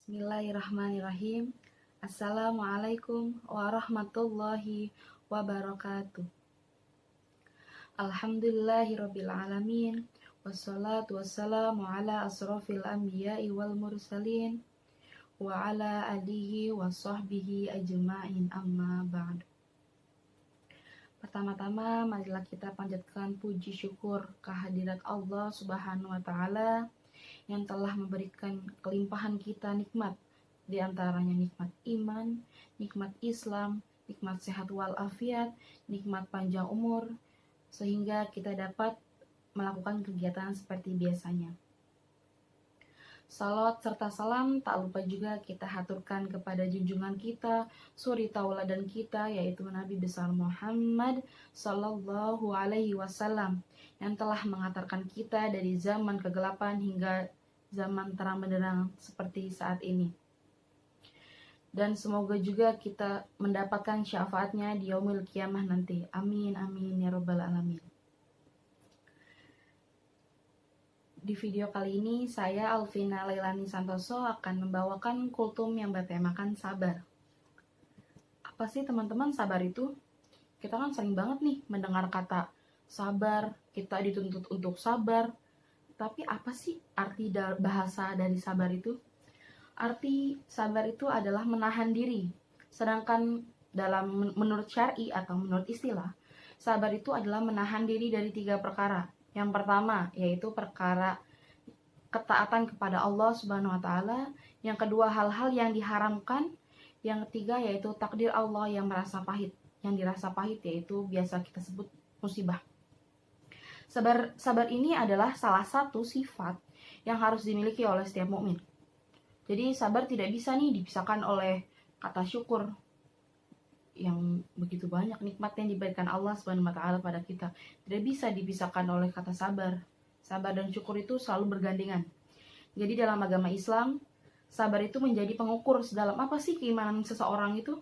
Bismillahirrahmanirrahim. Assalamualaikum warahmatullahi wabarakatuh. Alhamdulillahirabbil alamin. Wassalatu wassalamu ala asrofil anbiya'i wal mursalin wa ala alihi wa sahbihi ajma'in, amma ba'du. Pertama-tama marilah kita panjatkan puji syukur kehadirat Allah Subhanahu wa taala yang telah memberikan kelimpahan kita nikmat, di antaranya nikmat iman, nikmat Islam, nikmat sehat walafiat, nikmat panjang umur, sehingga kita dapat melakukan kegiatan seperti biasanya. Salawat serta salam tak lupa juga kita haturkan kepada junjungan kita, suri tauladan kita, yaitu Nabi besar Muhammad Sallallahu Alaihi Wasallam, yang telah mengantarkan kita dari zaman kegelapan hingga zaman terang benderang seperti saat ini. Dan semoga juga kita mendapatkan syafaatnya di yaumil kiamah nanti. Amin amin ya rabbal alamin. Di video kali ini saya Alvina Leilani Santoso akan membawakan kultum yang bertemakan sabar. Apa sih teman-teman sabar itu? Kita kan sering banget nih mendengar kata sabar, kita dituntut untuk sabar. Tapi apa sih arti bahasa dari sabar itu? Arti sabar itu adalah menahan diri. Sedangkan menurut syar'i atau menurut istilah, sabar itu adalah menahan diri dari 3 perkara. Yang pertama yaitu perkara ketaatan kepada Allah Subhanahu wa taala, yang kedua hal-hal yang diharamkan, yang ketiga yaitu takdir Allah yang merasa pahit. Yang dirasa pahit yaitu biasa kita sebut musibah. Sabar ini adalah salah satu sifat yang harus dimiliki oleh setiap mukmin. Jadi sabar tidak bisa nih dipisahkan oleh kata syukur, yang begitu banyak nikmat yang diberikan Allah Subhanahu wa taala pada kita. Tidak bisa dipisahkan oleh kata sabar. Sabar dan syukur itu selalu bergandengan. Jadi dalam agama Islam, sabar itu menjadi pengukur sedalam apa sih keimanan seseorang itu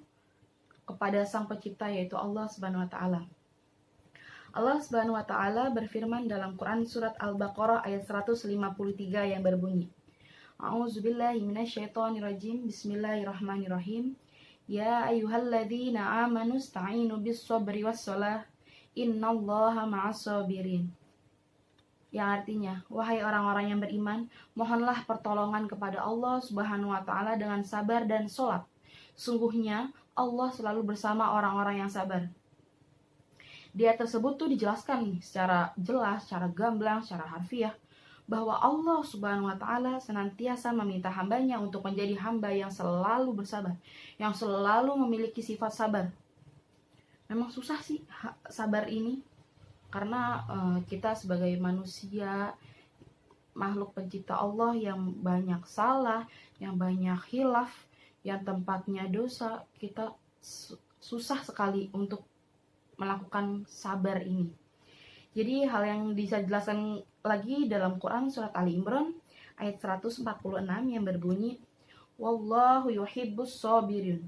kepada Sang Pencipta, yaitu Allah Subhanahu wa taala. Allah Subhanahu wa taala berfirman dalam Quran surat Al-Baqarah ayat 153 yang berbunyi, A'udzubillahi minasyaitonirrajim. Bismillahirrahmanirrahim. Ya ayyuhalladzina amanu ista'inu bis-sabri was-shalah innallaha ma'as-sabirin. Yang artinya, wahai orang-orang yang beriman, mohonlah pertolongan kepada Allah Subhanahu wa taala dengan sabar dan sholat. Sungguhnya Allah selalu bersama orang-orang yang sabar. Di ayat tersebut tuh dijelaskan nih secara jelas, secara gamblang, secara harfiah, bahwa Allah Subhanahu wa taala senantiasa meminta hambanya untuk menjadi hamba yang selalu bersabar, yang selalu memiliki sifat sabar. Memang susah sih sabar ini, karena kita sebagai manusia, makhluk pencipta Allah yang banyak salah, yang banyak khilaf, yang tempatnya dosa, kita susah sekali untuk melakukan sabar ini. Jadi hal yang bisa dijelaskan lagi dalam Quran surat Ali Imran ayat 146 yang berbunyi, Wallahu yuhibbus sabirin.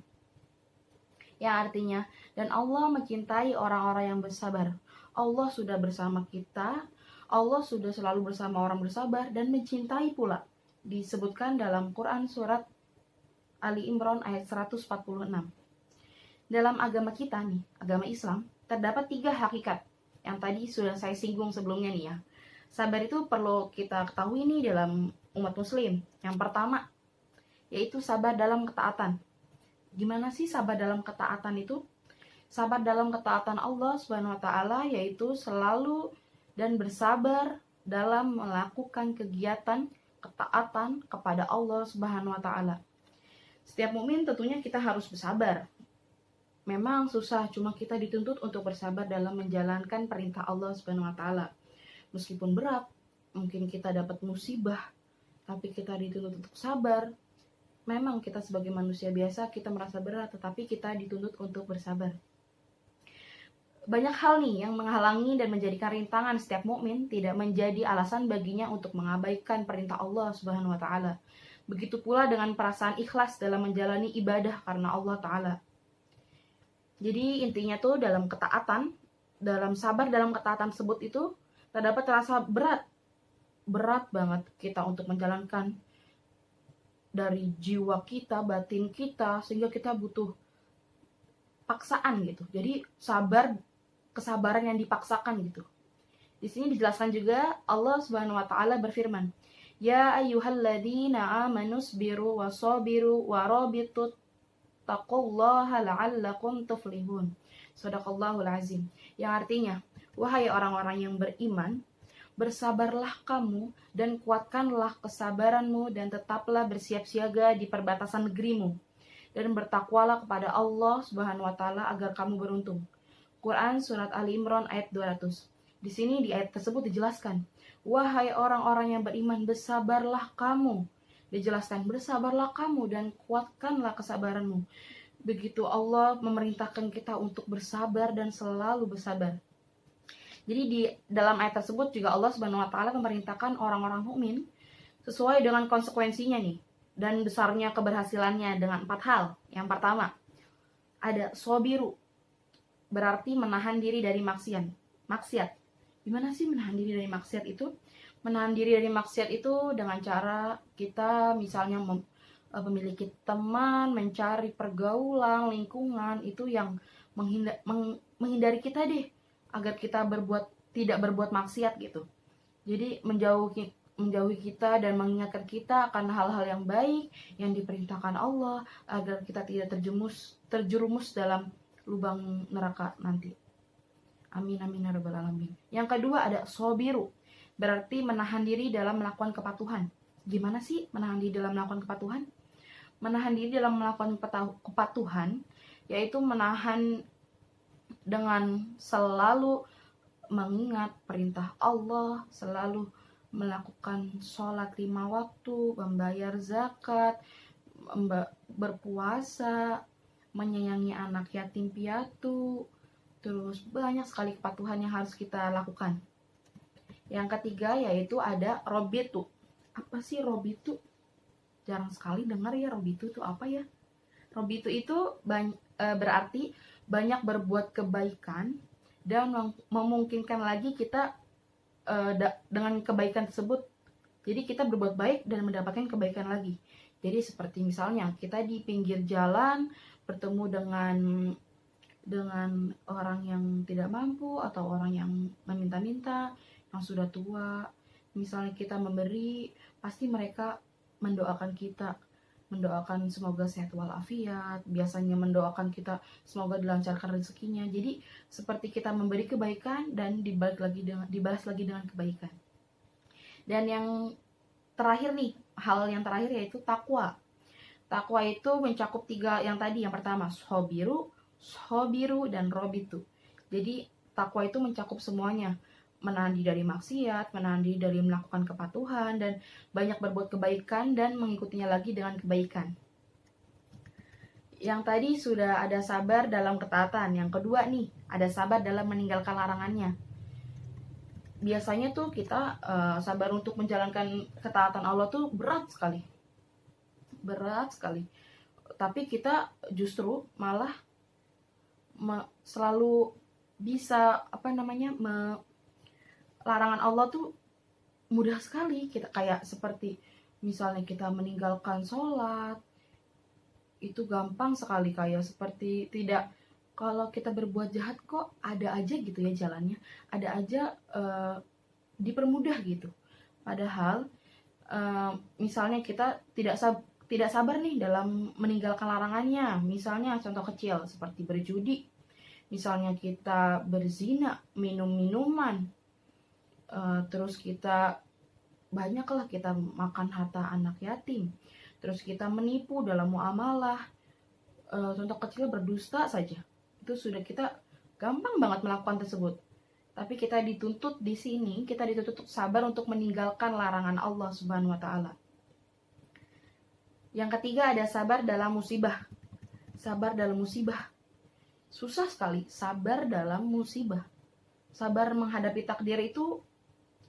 Yang artinya, dan Allah mencintai orang-orang yang bersabar. Allah sudah bersama kita, Allah sudah selalu bersama orang bersabar dan mencintai pula. Disebutkan dalam Quran surat Ali Imran ayat 146. Dalam agama kita nih, agama Islam, terdapat 3 hakikat yang tadi sudah saya singgung sebelumnya nih ya. Sabar itu perlu kita ketahui nih dalam umat muslim. Yang pertama, yaitu sabar dalam ketaatan. Gimana sih sabar dalam ketaatan itu? Sabar dalam ketaatan Allah Subhanahu wa taala yaitu selalu dan bersabar dalam melakukan kegiatan ketaatan kepada Allah Subhanahu wa taala. Setiap mukmin tentunya kita harus bersabar. Memang susah, cuma kita dituntut untuk bersabar dalam menjalankan perintah Allah Subhanahu wa taala. Meskipun berat, mungkin kita dapat musibah, tapi kita dituntut untuk sabar. Memang kita sebagai manusia biasa kita merasa berat, tetapi kita dituntut untuk bersabar. Banyak hal nih yang menghalangi dan menjadikan rintangan setiap mukmin tidak menjadi alasan baginya untuk mengabaikan perintah Allah Subhanahu wa taala. Begitu pula dengan perasaan ikhlas dalam menjalani ibadah karena Allah taala. Jadi intinya tuh dalam ketaatan, dalam sabar dalam ketaatan tersebut itu terdapat rasa berat banget kita untuk menjalankan dari jiwa kita, batin kita, sehingga kita butuh paksaan gitu. Jadi kesabaran yang dipaksakan gitu. Di sini dijelaskan juga Allah Subhanahu wa taala berfirman, "Ya ayyuhalladzina amanu sabiru wasabiru warabitu taqullaha la'allakum tuflihun." Shadaqallahul azim. Yang artinya, wahai orang-orang yang beriman, bersabarlah kamu dan kuatkanlah kesabaranmu dan tetaplah bersiap siaga di perbatasan negerimu dan bertakwalah kepada Allah Subhanahu wa taala agar kamu beruntung. Quran surat Ali Imran ayat 200. Di sini di ayat tersebut dijelaskan, wahai orang-orang yang beriman, bersabarlah kamu. Dijelaskan, bersabarlah kamu dan kuatkanlah kesabaranmu. Begitu Allah memerintahkan kita untuk bersabar dan selalu bersabar. Jadi di dalam ayat tersebut juga Allah Subhanahu wa taala memerintahkan orang-orang mukmin sesuai dengan konsekuensinya nih dan besarnya keberhasilannya dengan 4 hal. Yang pertama, ada sobiru, berarti menahan diri dari maksiat. Gimana sih menahan diri dari maksiat itu? Menahan diri dari maksiat itu dengan cara kita misalnya memiliki teman, mencari pergaulan, lingkungan itu yang menghindari kita deh, agar kita tidak berbuat maksiat gitu. Jadi menjauhi kita dan mengingatkan kita akan hal-hal yang baik yang diperintahkan Allah agar kita tidak terjerumus dalam lubang neraka nanti. Amin amin ya rabbal alamin. Yang kedua ada sobiru, berarti menahan diri dalam melakukan kepatuhan. Gimana sih menahan diri dalam melakukan kepatuhan? Menahan diri dalam melakukan kepatuhan yaitu menahan dengan selalu mengingat perintah Allah, selalu melakukan sholat 5 waktu, membayar zakat, berpuasa, menyayangi anak yatim piatu, terus banyak sekali kepatuhan yang harus kita lakukan. Yang ketiga yaitu ada robitu. Apa sih robitu? Jarang sekali dengar ya robitu itu apa ya? Robitu itu berarti banyak berbuat kebaikan dan memungkinkan lagi kita dengan kebaikan tersebut. Jadi kita berbuat baik dan mendapatkan kebaikan lagi. Jadi seperti misalnya kita di pinggir jalan bertemu dengan orang yang tidak mampu atau orang yang meminta-minta, yang sudah tua. Misalnya kita memberi, pasti mereka mendoakan kita, mendoakan semoga sehat walafiat, biasanya mendoakan kita semoga dilancarkan rezekinya. Jadi seperti kita memberi kebaikan dan dibalas lagi dengan kebaikan. Dan yang terakhir nih, hal yang terakhir yaitu takwa. Takwa itu mencakup 3 yang tadi. Yang pertama sobiru dan robitu. Jadi takwa itu mencakup semuanya, menahan diri dari maksiat, menahan diri dari melakukan kepatuhan, dan banyak berbuat kebaikan dan mengikutinya lagi dengan kebaikan. Yang tadi sudah ada sabar dalam ketaatan. Yang kedua nih, ada sabar dalam meninggalkan larangannya. Biasanya tuh kita sabar untuk menjalankan ketaatan Allah tuh berat sekali. Tapi kita justru malah selalu bisa larangan Allah tuh mudah sekali. Kita kayak seperti misalnya kita meninggalkan sholat itu gampang sekali, kayak seperti tidak, kalau kita berbuat jahat kok ada aja gitu ya jalannya, ada aja dipermudah gitu. Padahal misalnya kita tidak sabar nih dalam meninggalkan larangannya. Misalnya contoh kecil seperti berjudi, misalnya kita berzina, minum minuman, terus kita banyaklah kita makan harta anak yatim, terus kita menipu dalam muamalah, contoh kecil berdusta saja, itu sudah kita gampang banget melakukan tersebut. Tapi kita dituntut di sini, kita dituntut sabar untuk meninggalkan larangan Allah Subhanahu wa taala. Yang ketiga ada sabar dalam musibah. Sabar dalam musibah. Susah sekali sabar dalam musibah. Sabar menghadapi takdir itu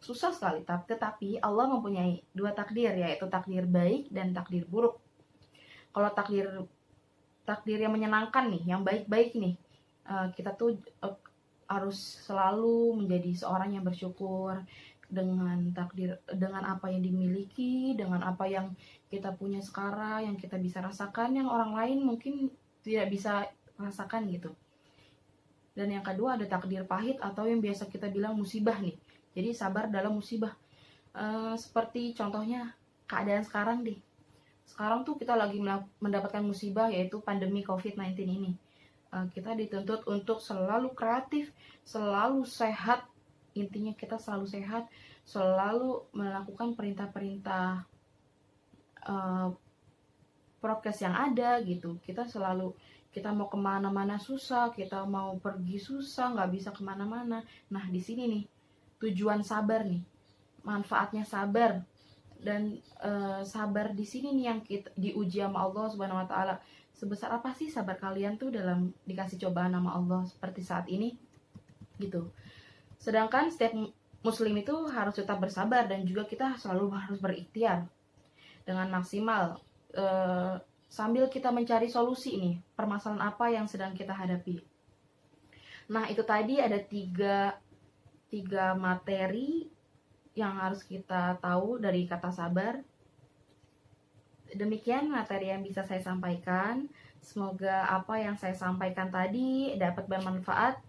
susah sekali. Tetapi Allah mempunyai 2 takdir, yaitu takdir baik dan takdir buruk. Kalau takdir yang menyenangkan nih, yang baik-baik nih, kita tuh harus selalu menjadi seorang yang bersyukur. dengan takdir, dengan apa yang dimiliki, dengan apa yang kita punya sekarang, yang kita bisa rasakan, yang orang lain mungkin tidak bisa rasakan gitu. Dan yang kedua ada takdir pahit atau yang biasa kita bilang musibah nih. Jadi sabar dalam musibah. Seperti contohnya keadaan sekarang deh. Sekarang tuh kita lagi mendapatkan musibah, yaitu pandemi COVID-19 ini. Kita dituntut untuk selalu kreatif, selalu sehat. Intinya kita selalu sehat, selalu melakukan perintah-perintah prokes yang ada gitu. Kita mau kemana-mana susah, kita mau pergi susah, nggak bisa kemana-mana. Nah di sini nih tujuan sabar nih, manfaatnya sabar. Dan sabar di sini nih yang kita diuji sama Allah Subhanahu Wa Taala. Sebesar apa sih sabar kalian tuh dalam dikasih cobaan sama Allah seperti saat ini gitu. Sedangkan setiap muslim itu harus tetap bersabar, dan juga kita selalu harus berikhtiar dengan maksimal sambil kita mencari solusi nih permasalahan apa yang sedang kita hadapi. Nah itu tadi ada tiga materi yang harus kita tahu dari kata sabar. Demikian materi yang bisa saya sampaikan. Semoga apa yang saya sampaikan tadi dapat bermanfaat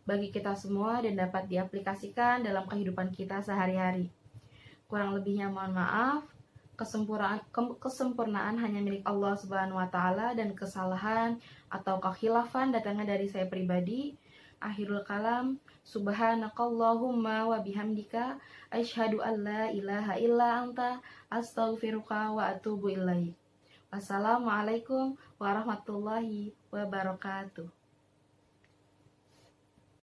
bagi kita semua dan dapat diaplikasikan dalam kehidupan kita sehari-hari. Kurang lebihnya mohon maaf. Kesempurnaan hanya milik Allah Subhanahu wa Ta'ala, dan kesalahan atau kekhilafan datangnya dari saya pribadi. Akhirul kalam, subhanakallahumma wa bihamdika asyhadu an la ilaha illa anta astaghfiruka wa atubu ilaik. Wassalamualaikum warahmatullahi wabarakatuh.